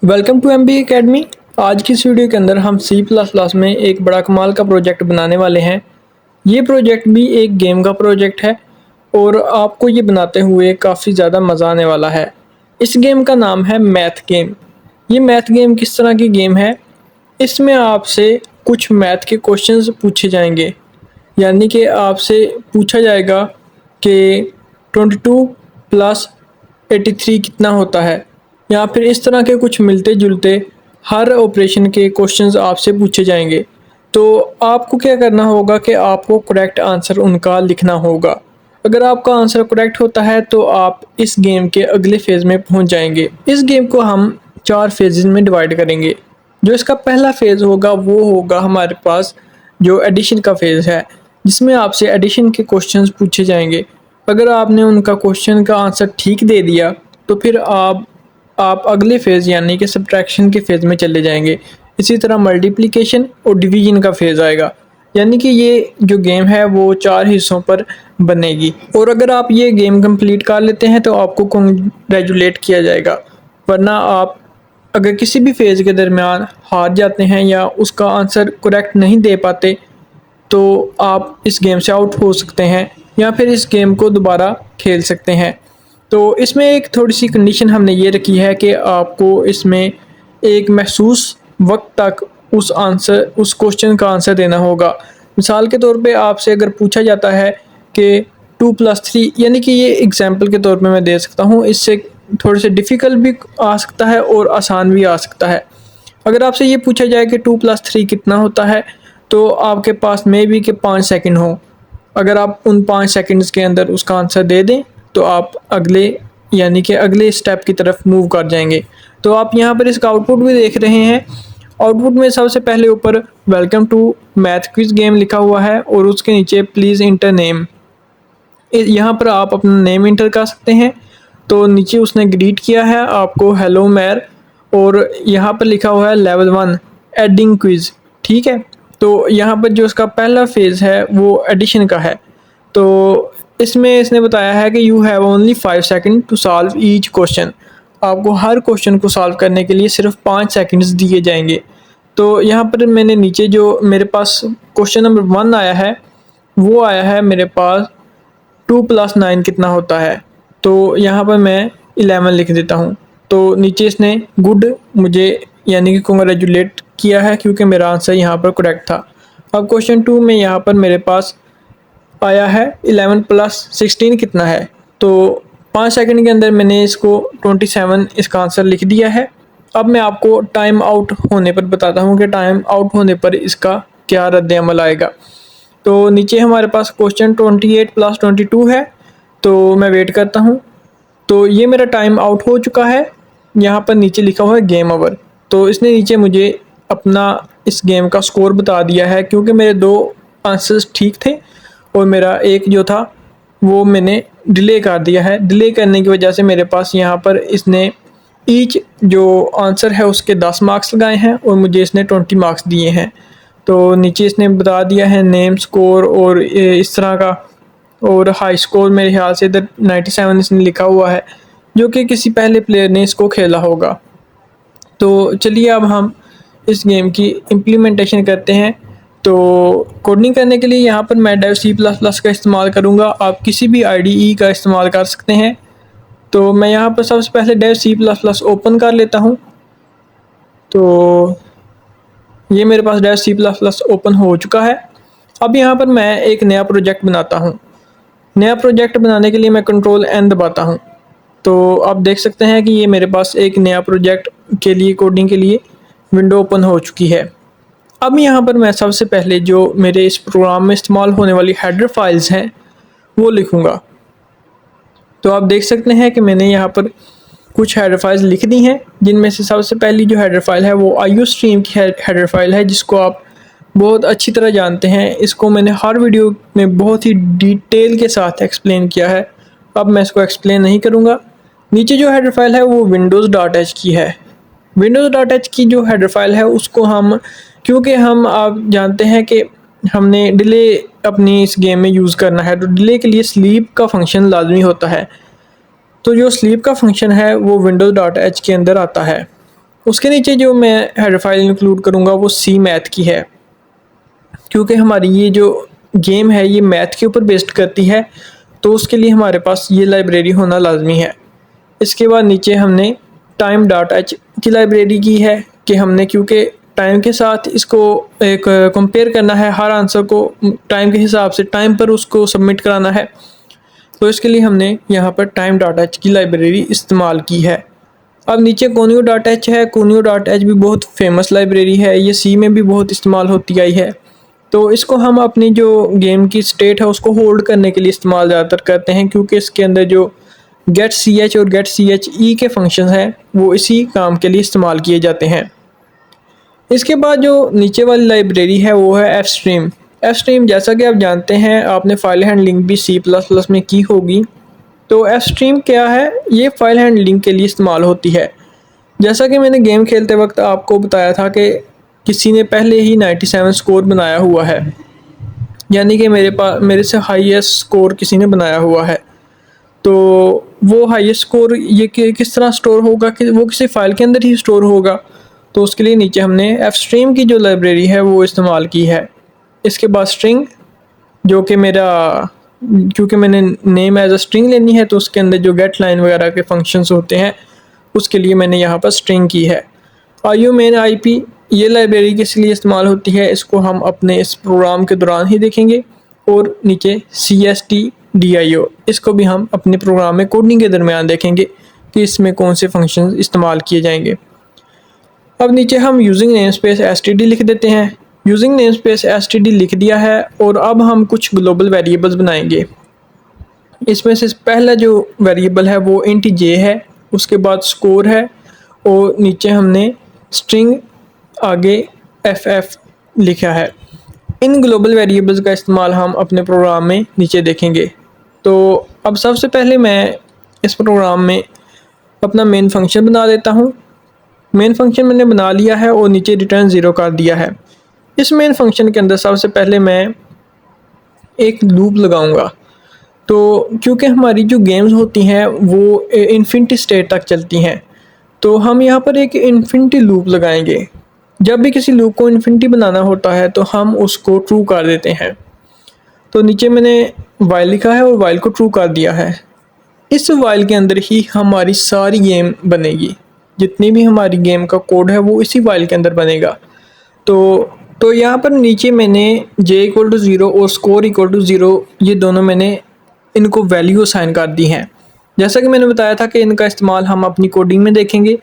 Welcome to M B academy. आज की इस वीडियो के अंदर हम सी प्लस प्लस में एक बड़ा कमाल का प्रोजेक्ट बनाने वाले हैं। ये प्रोजेक्ट भी एक गेम का प्रोजेक्ट है और आपको ये बनाते हुए काफ़ी ज़्यादा मज़ा आने वाला है। इस गेम का नाम है मैथ गेम। ये मैथ गेम किस तरह की गेम है? इसमें आपसे कुछ मैथ के क्वेश्चंस पूछे जाएंगे, यानी कि आपसे पूछा जाएगा कि 22 प्लस 83 कितना होता है, या फिर इस तरह के कुछ मिलते जुलते हर ऑपरेशन के क्वेश्चंस आपसे पूछे जाएंगे। तो आपको क्या करना होगा कि आपको करेक्ट आंसर उनका लिखना होगा। अगर आपका आंसर करेक्ट होता है तो आप इस गेम के अगले फेज़ में पहुंच जाएंगे। इस गेम को हम 4 फेजेस में डिवाइड करेंगे। जो इसका पहला फेज़ होगा वो होगा हमारे पास जो एडिशन का फेज़ है, जिसमें आपसे एडिशन के क्वेश्चंस पूछे जाएंगे। अगर आपने उनका क्वेश्चन का आंसर ठीक दे दिया तो फिर आप अगले फेज़ यानी कि सब्ट्रैक्शन के फेज़ में चले जाएंगे। इसी तरह मल्टीप्लिकेशन और डिवीजन का फेज़ आएगा, यानी कि ये जो गेम है वो 4 हिस्सों पर बनेगी। और अगर आप ये गेम कंप्लीट कर लेते हैं तो आपको कॉन्ग्रेचुलेट किया जाएगा, वरना आप अगर किसी भी फेज़ के दरमियान हार जाते हैं या उसका आंसर करेक्ट नहीं दे पाते तो आप इस गेम से आउट हो सकते हैं या फिर इस गेम को दोबारा खेल सकते हैं। तो इसमें एक थोड़ी सी कंडीशन हमने ये रखी है कि आपको इसमें एक महसूस वक्त तक उस क्वेश्चन का आंसर देना होगा। मिसाल के तौर पे आपसे अगर पूछा जाता है कि 2+3, यानी कि ये एग्जांपल के तौर पे मैं दे सकता हूँ, इससे थोड़े से डिफ़िकल्ट भी आ सकता है और आसान भी आ सकता है। अगर आपसे ये पूछा जाए कि 2+3 कितना होता है तो आपके पास मे बी के 5 सेकंड हो। अगर आप उन 5 सेकंड्स के अंदर उसका आंसर दे दें तो आप अगले यानी कि अगले स्टेप की तरफ मूव कर जाएंगे। तो आप यहाँ पर इसका आउटपुट भी देख रहे हैं। आउटपुट में सबसे पहले ऊपर welcome to math quiz game लिखा हुआ है और उसके नीचे प्लीज़ इंटर नेम। यहाँ पर आप अपना नेम इंटर कर सकते हैं। तो नीचे उसने ग्रीट किया है आपको हेलो मैर, और यहाँ पर लिखा हुआ है लेवल 1 एडिंग क्विज। ठीक है, तो यहाँ पर जो इसका पहला फेज़ है वो एडिशन का है। तो इसमें इसने बताया है कि you have only 5 second to solve each question. आपको हर क्वेश्चन को सॉल्व करने के लिए सिर्फ 5 सेकंड्स दिए जाएंगे। तो यहाँ पर मैंने नीचे जो मेरे पास क्वेश्चन नंबर 1 आया है वो आया है मेरे पास 2+9 कितना होता है। तो यहाँ पर मैं 11 लिख देता हूँ। तो नीचे इसने गुड मुझे यानी कि कॉन्ग्रेचुलेट किया है क्योंकि मेरा आंसर यहाँ पर करेक्ट था। अब क्वेश्चन 2 में यहाँ पर मेरे पास आया है 11+16 कितना है। तो 5 सेकंड के अंदर मैंने इसको 27 इसका आंसर लिख दिया है। अब मैं आपको टाइम आउट होने पर बताता हूँ कि टाइम आउट होने पर इसका क्या रद्द अमल आएगा। तो नीचे हमारे पास क्वेश्चन 28+22 है। तो मैं वेट करता हूँ। तो ये मेरा टाइम आउट हो चुका है। यहाँ पर नीचे लिखा हुआ है गेम ओवर। तो इसने नीचे मुझे अपना इस गेम का स्कोर बता दिया है क्योंकि मेरे 2 आंसर्स ठीक थे और मेरा एक जो था वो मैंने डिले कर दिया है। डिले करने की वजह से मेरे पास यहाँ पर इसने ईच जो आंसर है उसके 10 मार्क्स लगाए हैं और मुझे इसने 20 मार्क्स दिए हैं। तो नीचे इसने बता दिया है नेम, स्कोर और इस तरह का, और हाई स्कोर मेरे ख्याल से इधर 97 इसने लिखा हुआ है, जो कि किसी पहले प्लेयर ने इसको खेला होगा। तो चलिए अब हम इस गेम की इम्प्लीमेंटेशन करते हैं। तो कोडिंग करने के लिए यहाँ पर मैं डेव सी प्लस प्लस का इस्तेमाल करूँगा। आप किसी भी IDE का इस्तेमाल कर सकते हैं। तो मैं यहाँ पर सबसे पहले Dev C plus plus open कर लेता हूँ। तो ये मेरे पास Dev C plus plus open हो चुका है। अब यहाँ पर मैं एक नया प्रोजेक्ट बनाता हूँ। नया प्रोजेक्ट बनाने के लिए मैं Ctrl+N दबाता हूँ। तो आप देख सकते हैं कि ये मेरे पास एक नया प्रोजेक्ट के लिए कोडिंग के लिए विंडो ओपन हो चुकी है। अब यहाँ पर मैं सबसे पहले जो मेरे इस प्रोग्राम में इस्तेमाल होने वाली हेडर फाइल्स हैं वो लिखूँगा। तो आप देख सकते हैं कि मैंने यहाँ पर कुछ हेडर फाइल्स लिख दी हैं, जिनमें से सबसे पहली जो हेडर फाइल है वो IOStream की हेडर फाइल है, जिसको आप बहुत अच्छी तरह जानते हैं। इसको मैंने हर वीडियो में बहुत ही डिटेल के साथ एक्सप्लेन किया है। अब मैं इसको एक्सप्लेन नहीं करूँगा। नीचे जो हेडर फाइल है वो windows.h की है। windows.h की जो हेडर फाइल है उसको हम, क्योंकि हम आप जानते हैं कि हमने डिले अपनी इस गेम में यूज़ करना है, तो डिले के लिए स्लीप का फंक्शन लाजमी होता है। तो जो स्लीप का फंक्शन है वो windows.h के अंदर आता है। उसके नीचे जो मैं हेडर फाइल इंक्लूड करूँगा वो सी मैथ की है, क्योंकि हमारी ये जो गेम है ये मैथ के ऊपर बेस्ड करती है, तो उसके लिए हमारे पास ये लाइब्रेरी होना लाजमी है। इसके बाद नीचे हमने टाइम डॉट एच की लाइब्रेरी की है कि हमने क्योंकि टाइम के साथ इसको एक कंपेयर करना है, हर आंसर को टाइम के हिसाब से टाइम पर उसको सबमिट कराना है, तो इसके लिए हमने यहाँ पर टाइम डॉट एच की लाइब्रेरी इस्तेमाल की है। अब नीचे कोनियो डॉट एच है। कोनियो डॉट एच भी बहुत फेमस लाइब्रेरी है, ये सी में भी बहुत इस्तेमाल होती आई है। तो इसको हम अपनी जो गेम की स्टेट है उसको होल्ड करने के लिए इस्तेमाल ज़्यादातर करते हैं, क्योंकि इसके अंदर जो गेट सी एच और गेट सी एच ई के फंक्शन हैं वो इसी काम के लिए इस्तेमाल किए जाते हैं। इसके बाद जो नीचे वाली लाइब्रेरी है वो है एफ स्ट्रीम। एफ स्ट्रीम जैसा कि आप जानते हैं, आपने फाइल हैंडलिंग भी सी प्लस प्लस में की होगी। तो एफ स्ट्रीम क्या है, ये फाइल हैंडलिंग के लिए इस्तेमाल होती है। जैसा कि मैंने गेम खेलते वक्त आपको बताया था कि किसी ने पहले ही 97 स्कोर बनाया हुआ है, यानी कि मेरे से हाईएस्ट स्कोर किसी ने बनाया हुआ है। तो वो हाईएस्ट स्कोर ये किस तरह स्टोर होगा, कि वो किसी फाइल के अंदर ही स्टोर होगा। तो उसके लिए नीचे हमने एफ स्ट्रीम की जो लाइब्रेरी है वो इस्तेमाल की है। इसके बाद स्ट्रिंग, जो कि मेरा, क्योंकि मैंने नेम एज अ स्ट्रिंग लेनी है तो उसके अंदर जो गेट लाइन वगैरह के फंक्शंस होते हैं उसके लिए मैंने यहाँ पर स्ट्रिंग की है। आईओ मेन आईपी, ये लाइब्रेरी किस लिए इस्तेमाल होती है इसको हम अपने इस प्रोग्राम के दौरान ही देखेंगे। और नीचे C S T D I O, इसको भी हम अपने प्रोग्राम में कोडिंग के दरमियान देखेंगे कि इसमें कौन से फंक्शन इस्तेमाल किए जाएंगे। अब नीचे हम using name space S T D लिख देते हैं। Using name space S T D लिख दिया है और अब हम कुछ ग्लोबल वेरिएबल्स बनाएंगे। इसमें से पहला जो वेरिएबल है वो इंट जे है, उसके बाद स्कोर है और नीचे हमने स्ट्रिंग आगे एफ एफ लिखा है। इन ग्लोबल वेरिएबल्स का इस्तेमाल हम अपने प्रोग्राम में नीचे देखेंगे। तो अब सबसे पहले मैं इस प्रोग्राम में अपना मेन फंक्शन बना देता हूँ। मेन फंक्शन मैंने बना लिया है और नीचे रिटर्न ज़ीरो कर दिया है। इस मेन फंक्शन के अंदर सबसे पहले मैं एक लूप लगाऊंगा। तो क्योंकि हमारी जो गेम्स होती हैं वो इन्फिनिटी स्टेट तक चलती हैं, तो हम यहाँ पर एक इन्फिनिटी लूप लगाएंगे। जब भी किसी लूप को इन्फिनिटी बनाना होता है तो हम उसको ट्रू कर देते हैं। तो नीचे मैंने वाइल लिखा है और वाइल को ट्रू कर दिया है। इस वाइल के अंदर ही हमारी सारी गेम बनेगी, जितनी भी हमारी गेम का कोड है वो इसी वाइल के अंदर बनेगा। तो यहाँ पर नीचे मैंने जे इक्वल टू ज़ीरो और स्कोर इक्वल टू ज़ीरो, ये दोनों मैंने इनको वैल्यू असाइन कर दी हैं। जैसा कि मैंने बताया था कि इनका इस्तेमाल हम अपनी कोडिंग में देखेंगे।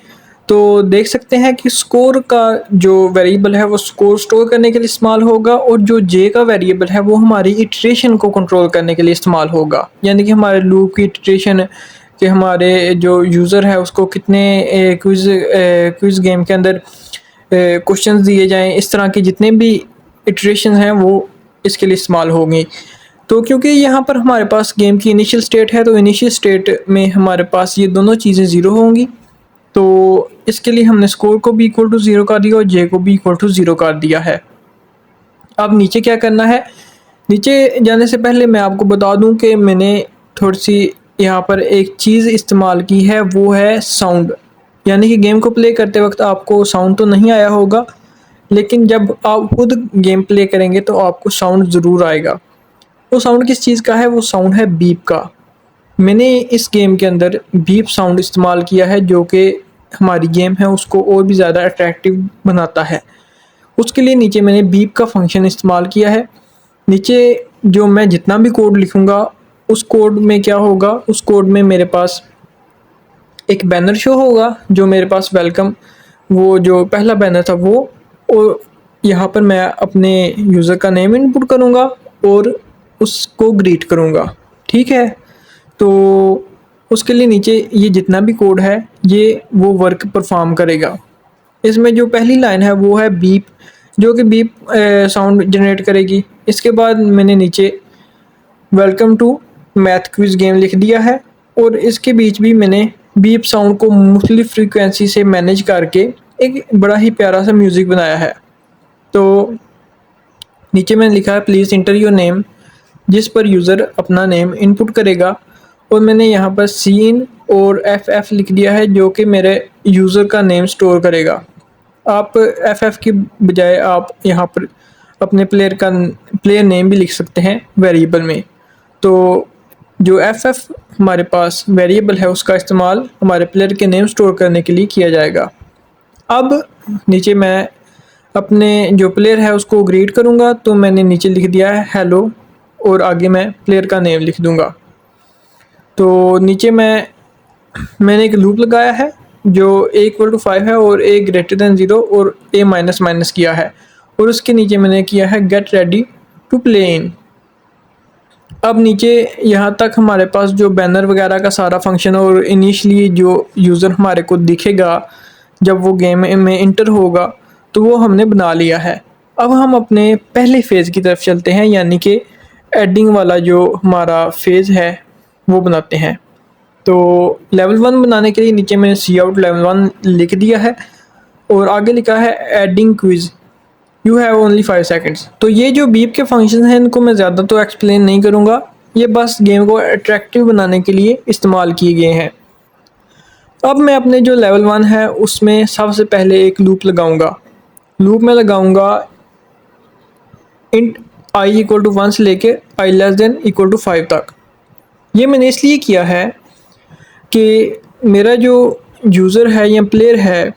तो देख सकते हैं कि स्कोर का जो वेरिएबल है वो स्कोर स्टोर करने के लिए इस्तेमाल होगा और जो जे का वेरिएबल है वो हमारी इटरेशन को कंट्रोल करने के लिए इस्तेमाल होगा, यानी कि हमारे लूप की इटरेशन कि हमारे जो यूज़र है उसको कितने क्विज़ गेम के अंदर क्वेश्चंस दिए जाएं, इस तरह के जितने भी इटरेशन हैं वो इसके लिए इस्तेमाल होंगी। तो क्योंकि यहाँ पर हमारे पास गेम की इनिशियल स्टेट है, तो इनिशियल स्टेट में हमारे पास ये दोनों चीज़ें ज़ीरो होंगी। तो इसके लिए हमने स्कोर को भी इक्वल टू ज़ीरो कर दिया और जे को भी इक्वल टू ज़ीरो कर दिया है। अब नीचे क्या करना है, नीचे जाने से पहले मैं आपको बता दूं कि मैंने थोड़ी सी यहाँ पर एक चीज़ इस्तेमाल की है, वो है साउंड। यानी कि गेम को प्ले करते वक्त आपको साउंड तो नहीं आया होगा, लेकिन जब आप खुद गेम प्ले करेंगे तो आपको साउंड ज़रूर आएगा। वो साउंड किस चीज़ का है, वो साउंड है बीप का। मैंने इस गेम के अंदर बीप साउंड इस्तेमाल किया है, जो कि हमारी गेम है उसको और भी ज़्यादा अट्रैक्टिव बनाता है। उसके लिए नीचे मैंने बीप का फंक्शन इस्तेमाल किया है। नीचे जो मैं जितना भी कोड लिखूँगा उस कोड में क्या होगा, उस कोड में मेरे पास एक बैनर शो होगा, जो मेरे पास वेलकम, वो जो पहला बैनर था वो, और यहाँ पर मैं अपने यूज़र का नेम इनपुट करूँगा और उसको ग्रीट करूँगा। ठीक है, तो उसके लिए नीचे ये जितना भी कोड है ये वो वर्क परफॉर्म करेगा। इसमें जो पहली लाइन है वो है बीप, जो कि बीप साउंड जनरेट करेगी। इसके बाद मैंने नीचे welcome to math quiz game लिख दिया है और इसके बीच भी मैंने बीप साउंड को मुख्तलिफ फ्रीक्वेंसी से मैनेज करके एक बड़ा ही प्यारा सा म्यूज़िक बनाया है। तो नीचे मैंने लिखा है प्लीज़ इंटर योर नेम, जिस पर यूज़र अपना नेम इनपुट करेगा, और मैंने यहाँ पर सी इन और FF लिख दिया है जो कि मेरे यूज़र का नेम स्टोर करेगा। आप FF की बजाय आप यहाँ पर अपने प्लेयर नेम भी लिख सकते हैं वेरिएबल में। तो जो FF हमारे पास वेरिएबल है उसका इस्तेमाल हमारे प्लेयर के नेम स्टोर करने के लिए किया जाएगा। अब नीचे मैं अपने जो प्लेयर है उसको ग्रीट करूँगा, तो मैंने नीचे लिख दिया है हेलो और आगे मैं प्लेयर का नेम लिख दूँगा। तो नीचे मैंने एक लूप लगाया है जो a=5 है और a>0 और a किया है और उसके नीचे मैंने किया है get ready to play in. अब नीचे यहाँ तक हमारे पास जो बैनर वगैरह का सारा फंक्शन और इनिशियली जो यूज़र हमारे को दिखेगा जब वो गेम में इंटर होगा तो वो हमने बना लिया है। अब हम अपने पहले फ़ेज़ की तरफ चलते हैं, यानी कि एडिंग वाला जो हमारा फ़ेज़ है वो बनाते हैं। तो लेवल 1 बनाने के लिए नीचे मैंने सी आउट लेवल 1 लिख दिया है और आगे लिखा है adding quiz, you have only 5 seconds. तो ये जो बीप के फंक्शन हैं इनको मैं ज़्यादा तो एक्सप्लेन नहीं करूँगा, ये बस गेम को अट्रैक्टिव बनाने के लिए इस्तेमाल किए गए हैं। अब मैं अपने जो लेवल 1 है उसमें सबसे पहले एक लूप लगाऊंगा। लूप में लगाऊंगा इंट i=1 से लेके i<=5 तक। ये मैंने इसलिए किया है कि मेरा जो यूज़र है या प्लेयर है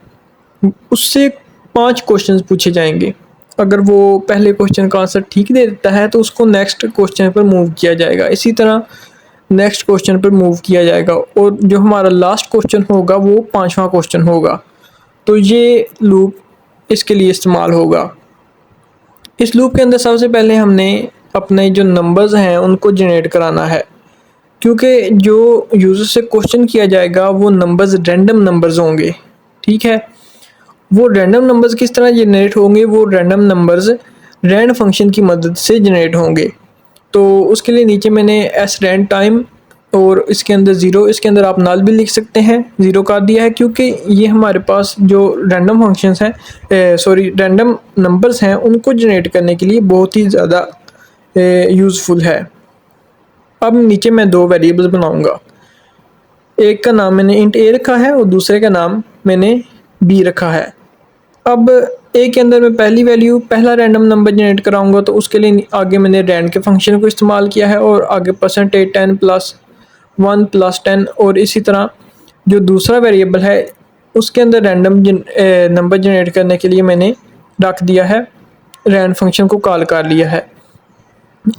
उससे 5 क्वेश्चंस पूछे जाएंगे। अगर वो पहले क्वेश्चन का आंसर ठीक दे देता है तो उसको नेक्स्ट क्वेश्चन पर मूव किया जाएगा, इसी तरह नेक्स्ट क्वेश्चन पर मूव किया जाएगा और जो हमारा लास्ट क्वेश्चन होगा वो 5वां क्वेश्चन होगा। तो ये लूप इसके लिए इस्तेमाल होगा। इस लूप के अंदर सबसे पहले हमने अपने जो नंबर्स हैं उनको जनरेट कराना है, क्योंकि जो यूज़र से क्वेश्चन किया जाएगा वो नंबर्स रैंडम नंबर्स होंगे। ठीक है, वो रैंडम नंबर्स किस तरह जनरेट होंगे, वो रैंडम नंबर्स रैंड फंक्शन की मदद से जनरेट होंगे। तो उसके लिए नीचे मैंने srand टाइम और इसके अंदर 0, इसके अंदर आप नल भी लिख सकते हैं, 0 कर दिया है क्योंकि ये हमारे पास जो रैंडम फंक्शंस हैं रैंडम नंबर्स हैं उनको जनरेट करने के लिए बहुत ही ज़्यादा यूज़फुल है। अब नीचे मैं 2 वेरिएबल्स बनाऊंगा, एक का नाम मैंने इंट a रखा है और दूसरे का नाम मैंने b रखा है। अब ए के अंदर मैं पहला रैंडम नंबर जनरेट कराऊंगा, तो उसके लिए आगे मैंने रैंड के फंक्शन को इस्तेमाल किया है और आगे %10 + 1 + 10 और इसी तरह जो दूसरा वेरिएबल है उसके अंदर रैंडम नंबर जनरेट करने के लिए मैंने रख दिया है, रैंड फंक्शन को कॉल कर लिया है।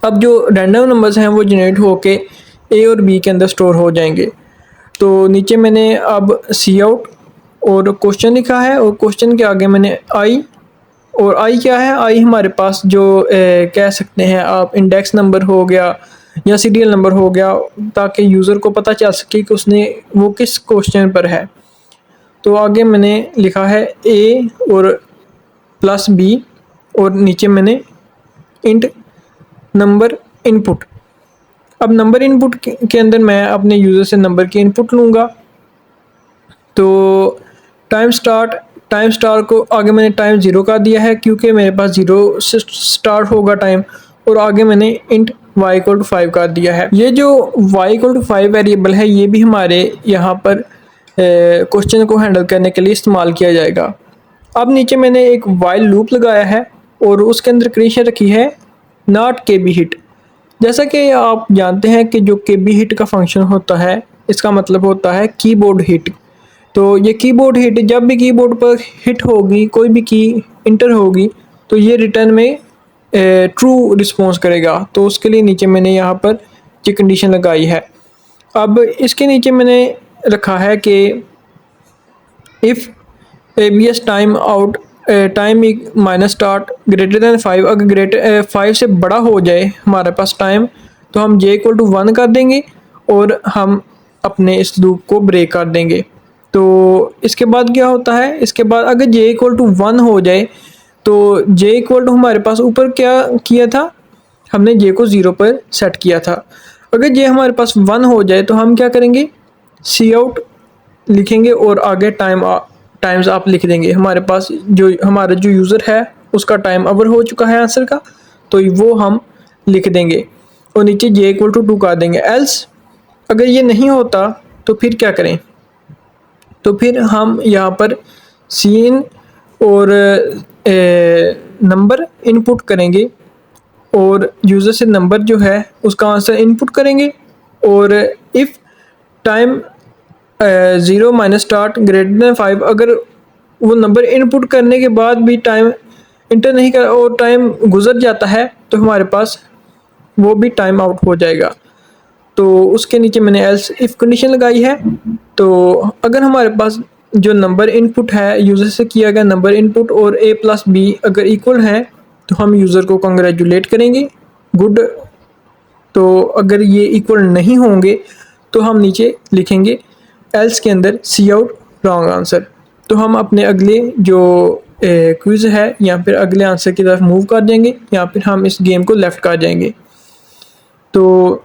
अब जो रैंडम नंबर्स हैं वो जनरेट होके ए और बी के अंदर स्टोर हो जाएंगे। तो नीचे मैंने अब सी आउट और क्वेश्चन लिखा है और क्वेश्चन के आगे मैंने आई, और आई क्या है, आई हमारे पास जो कह सकते हैं आप इंडेक्स नंबर हो गया या सीरियल नंबर हो गया, ताकि यूज़र को पता चल सके कि उसने वो किस क्वेश्चन पर है। तो आगे मैंने लिखा है ए और प्लस बी और नीचे मैंने इंट नंबर इनपुट। अब नंबर इनपुट के अंदर मैं अपने यूज़र से नंबर की इनपुट लूँगा। तो टाइम स्टार को आगे मैंने टाइम 0 का दिया है क्योंकि मेरे पास 0 से स्टार्ट होगा टाइम, और आगे मैंने इंट y=5 कर दिया है। ये जो y=5 वेरिएबल है ये भी हमारे यहाँ पर क्वेश्चन को हैंडल करने के लिए इस्तेमाल किया जाएगा। अब नीचे मैंने एक वाइल लूप लगाया है और उसके अंदर कंडीशन रखी है नॉट KB हिट। जैसा कि आप जानते हैं कि जो KB हिट का फंक्शन होता है इसका मतलब होता है कीबोर्ड हिट। तो ये कीबोर्ड हिट, जब भी कीबोर्ड पर हिट होगी, कोई भी की इंटर होगी, तो ये रिटर्न में ट्रू रिस्पॉन्स करेगा। तो उसके लिए नीचे मैंने यहाँ पर ये कंडीशन लगाई है। अब इसके नीचे मैंने रखा है कि if ABS time out time minus start >5, अगर 5 से बड़ा हो जाए हमारे पास टाइम तो हम j=1 कर देंगे और हम अपने इस लूप को ब्रेक कर देंगे। तो इसके बाद क्या होता है, इसके बाद अगर j=1 हो जाए तो j हमारे पास ऊपर क्या किया था, हमने j को 0 पर सेट किया था। अगर j हमारे पास 1 हो जाए तो हम क्या करेंगे, सी आउट लिखेंगे और आगे टाइम्स आप लिख देंगे। हमारे पास हमारा जो यूज़र है उसका टाइम ओवर हो चुका है आंसर का, तो वो हम लिख देंगे और नीचे j=2 कर देंगे। एल्स अगर ये नहीं होता तो फिर क्या करें? तो फिर हम यहाँ पर सीन और नंबर इनपुट करेंगे और यूज़र से नंबर जो है उसका आंसर इनपुट करेंगे। और if time 0 minus start greater than 5, अगर वो नंबर इनपुट करने के बाद भी टाइम इंटर नहीं कर और टाइम गुजर जाता है तो हमारे पास वो भी टाइम आउट हो जाएगा। तो उसके नीचे मैंने एल्स इफ़ कंडीशन लगाई है। तो अगर हमारे पास जो नंबर इनपुट है यूज़र से किया गया नंबर इनपुट और a प्लस बी अगर इक्वल है तो हम यूज़र को कंग्रेचुलेट करेंगे, गुड। तो अगर ये इक्वल नहीं होंगे तो हम नीचे लिखेंगे एल्स के अंदर सी आउट रॉन्ग आंसर। तो हम अपने अगले जो क्विज़ है या फिर अगले आंसर की तरफ मूव कर देंगे या फिर हम इस गेम को लेफ़्ट कर जाएंगे। तो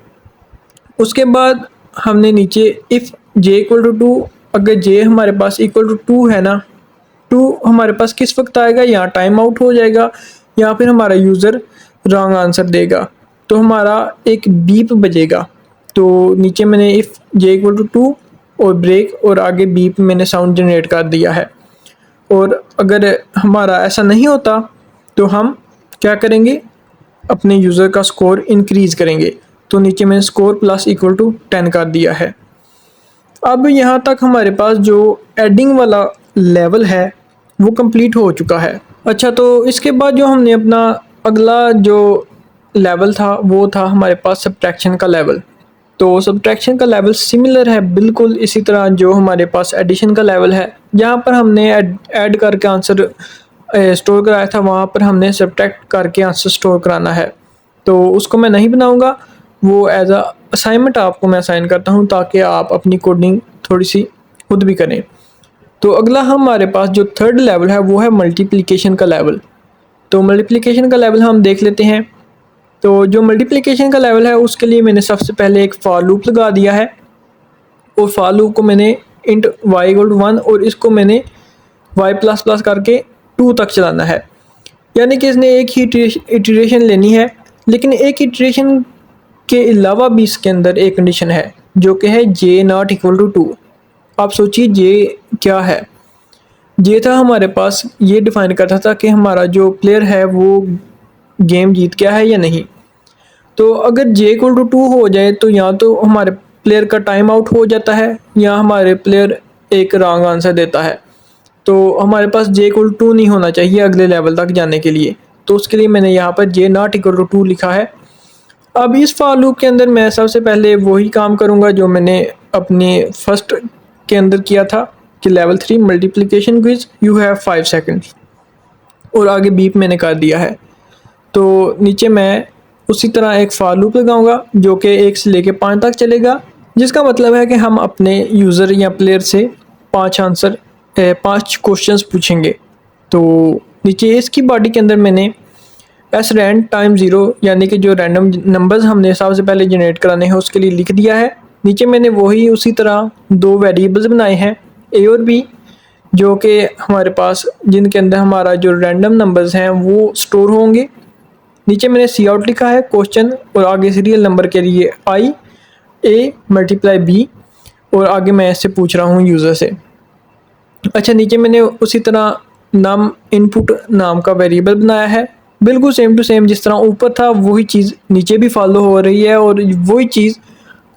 उसके बाद हमने नीचे इफ़ जे इक्वल टू 2, अगर जे हमारे पास इक्वल टू 2 है ना, 2 हमारे पास किस वक्त आएगा? यहाँ टाइम आउट हो जाएगा या फिर हमारा यूज़र रॉन्ग आंसर देगा तो हमारा एक बीप बजेगा। तो नीचे मैंने इफ़ जे इक्वल टू 2 और ब्रेक और आगे बीप मैंने साउंड जनरेट कर दिया है। और अगर हमारा ऐसा नहीं होता तो हम क्या करेंगे? अपने यूज़र का स्कोर इंक्रीज़ करेंगे। तो नीचे मैंने स्कोर प्लस इक्वल टू 10 कर दिया है। अब यहाँ तक हमारे पास जो एडिंग वाला लेवल है वो कंप्लीट हो चुका है। अच्छा, तो इसके बाद जो हमने अपना अगला जो लेवल था वो था हमारे पास सब्ट्रैक्शन का लेवल। तो सब्ट्रैक्शन का लेवल सिमिलर है बिल्कुल इसी तरह जो हमारे पास एडिशन का लेवल है। जहाँ पर हमने ऐड करके आंसर स्टोर कराया था वहाँ पर हमने सब्ट्रैक्ट करके आंसर स्टोर कराना है। तो उसको मैं नहीं बनाऊँगा, वो एज अ असाइनमेंट आपको मैं असाइन करता हूँ ताकि आप अपनी कोडिंग थोड़ी सी खुद भी करें। तो अगला हमारे पास जो थर्ड लेवल है वो है मल्टीप्लिकेशन का लेवल। तो मल्टीप्लिकेशन का लेवल हम देख लेते हैं। तो जो मल्टीप्लिकेशन का लेवल है उसके लिए मैंने सबसे पहले एक फॉर लूप लगा दिया है और फॉर लूप को मैंने इंट y इक्वल टू 1 और इसको मैंने y प्लस प्लस करके 2 तक चलाना है। यानी कि इसने एक ही इटरेशन लेनी है, लेकिन एक इटरेशन के अलावा भी इसके अंदर एक कंडीशन है जो कि है j नॉट इक्वल टू 2। आप सोचिए j क्या है? j था हमारे पास, ये डिफाइन करता था कि हमारा जो प्लेयर है वो गेम जीत गया है या नहीं। तो अगर j इक्वल टू 2 हो जाए तो या तो हमारे प्लेयर का टाइम आउट हो जाता है या हमारे प्लेयर एक रॉन्ग आंसर देता है। तो हमारे पास j इक्वल टू 2 नहीं होना चाहिए अगले लेवल तक जाने के लिए। तो उसके लिए मैंने यहाँ पर j नॉट इक्वल टू 2 लिखा है। अब इस फॉर लूप के अंदर मैं सबसे पहले वही काम करूँगा जो मैंने अपने फर्स्ट के अंदर किया था कि level 3 multiplication quiz you have 5 seconds और आगे बीप मैंने कर दिया है। तो नीचे मैं उसी तरह एक फॉर लूप लगाऊंगा जो कि 1 से लेके 5 तक चलेगा, जिसका मतलब है कि हम अपने यूज़र या प्लेयर से 5 क्वेश्चंस पूछेंगे। तो नीचे इसकी बॉडी के अंदर मैंने एस रैंड टाइम 0 यानी कि जो रैंडम नंबर्स हमने सबसे पहले जनरेट कराने हैं उसके लिए लिख दिया है। नीचे मैंने वही उसी तरह 2 वेरिएबल्स बनाए हैं ए और बी, जो कि हमारे पास जिनके अंदर हमारा जो रैंडम नंबर्स हैं वो स्टोर होंगे। नीचे मैंने सी आउट लिखा है क्वेश्चन और आगे सीरियल नंबर के लिए आई ए मल्टीप्लाई बी और आगे मैं इससे पूछ रहा हूँ यूज़र से। अच्छा, नीचे मैंने उसी तरह नाम इनपुट नाम का वेरिएबल बनाया है, बिल्कुल सेम टू सेम जिस तरह ऊपर था वही चीज़ नीचे भी फॉलो हो रही है और वही चीज़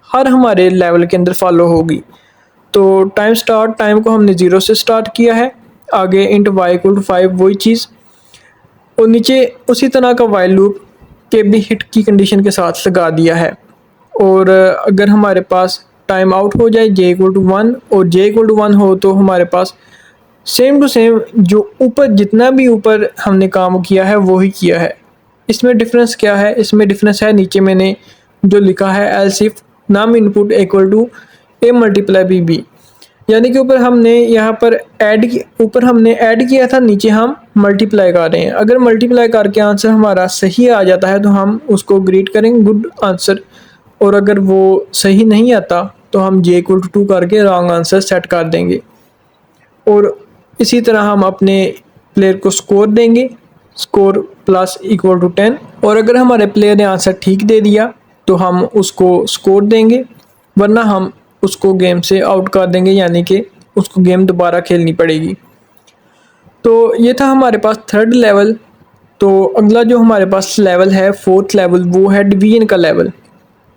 हर हमारे लेवल के अंदर फॉलो होगी। तो टाइम स्टार्ट टाइम को हमने 0 से स्टार्ट किया है, आगे इंट y इक्वल टू 5 वही चीज़ और नीचे उसी तरह का वाइल लूप के भी हिट की कंडीशन के साथ लगा दिया है। और अगर हमारे पास टाइम आउट हो जाए j इक्वल टू 1 और j इक्वल टू 1 हो तो हमारे पास सेम टू सेम जो ऊपर जितना भी ऊपर हमने काम किया है वही किया है। इसमें डिफरेंस क्या है? इसमें डिफरेंस है नीचे मैंने जो लिखा है एल्स इफ नाम input equal to A multiply B B, यानी कि ऊपर हमने यहाँ पर ऊपर हमने ऐड किया था, नीचे हम मल्टीप्लाई कर रहे हैं। अगर मल्टीप्लाई करके आंसर हमारा सही आ जाता है तो हम उसको ग्रीट करेंगे गुड आंसर, और अगर वो सही नहीं आता तो हम j इक्वल टू 2 करके रॉन्ग आंसर सेट कर देंगे। और इसी तरह हम अपने प्लेयर को स्कोर देंगे, स्कोर प्लस इक्वल टू 10, और अगर हमारे प्लेयर ने आंसर ठीक दे दिया तो हम उसको स्कोर देंगे, वरना हम उसको गेम से आउट कर देंगे, यानी कि उसको गेम दोबारा खेलनी पड़ेगी। तो ये था हमारे पास थर्ड लेवल। तो अगला जो हमारे पास लेवल है, फोर्थ लेवल, वो है डिवीजन का लेवल।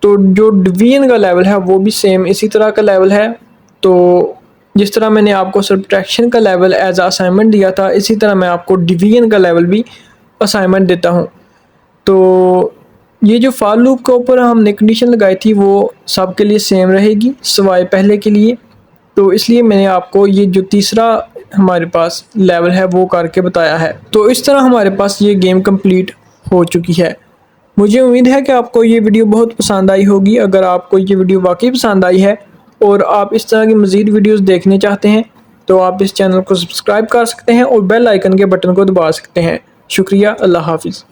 तो जो डिवीजन का लेवल है वो भी सेम इसी तरह का लेवल है। तो जिस तरह मैंने आपको सब्ट्रैक्शन का लेवल एज असाइनमेंट दिया था, इसी तरह मैं आपको डिवीजन का लेवल भी असाइनमेंट देता हूँ। तो ये जो फॉर लूप के ऊपर हमने कंडीशन लगाई थी वो सबके लिए सेम रहेगी सिवाय पहले के लिए। तो इसलिए मैंने आपको ये जो तीसरा हमारे पास लेवल है वो करके बताया है। तो इस तरह हमारे पास ये गेम कंप्लीट हो चुकी है। मुझे उम्मीद है कि आपको ये वीडियो बहुत पसंद आई होगी। अगर आपको ये वीडियो वाकई पसंद आई है और आप इस तरह की मज़ीद वीडियोस देखने चाहते हैं तो आप इस चैनल को सब्सक्राइब कर सकते हैं और बेल आइकन के बटन को दबा सकते हैं। शुक्रिया, अल्लाह हाफिज़।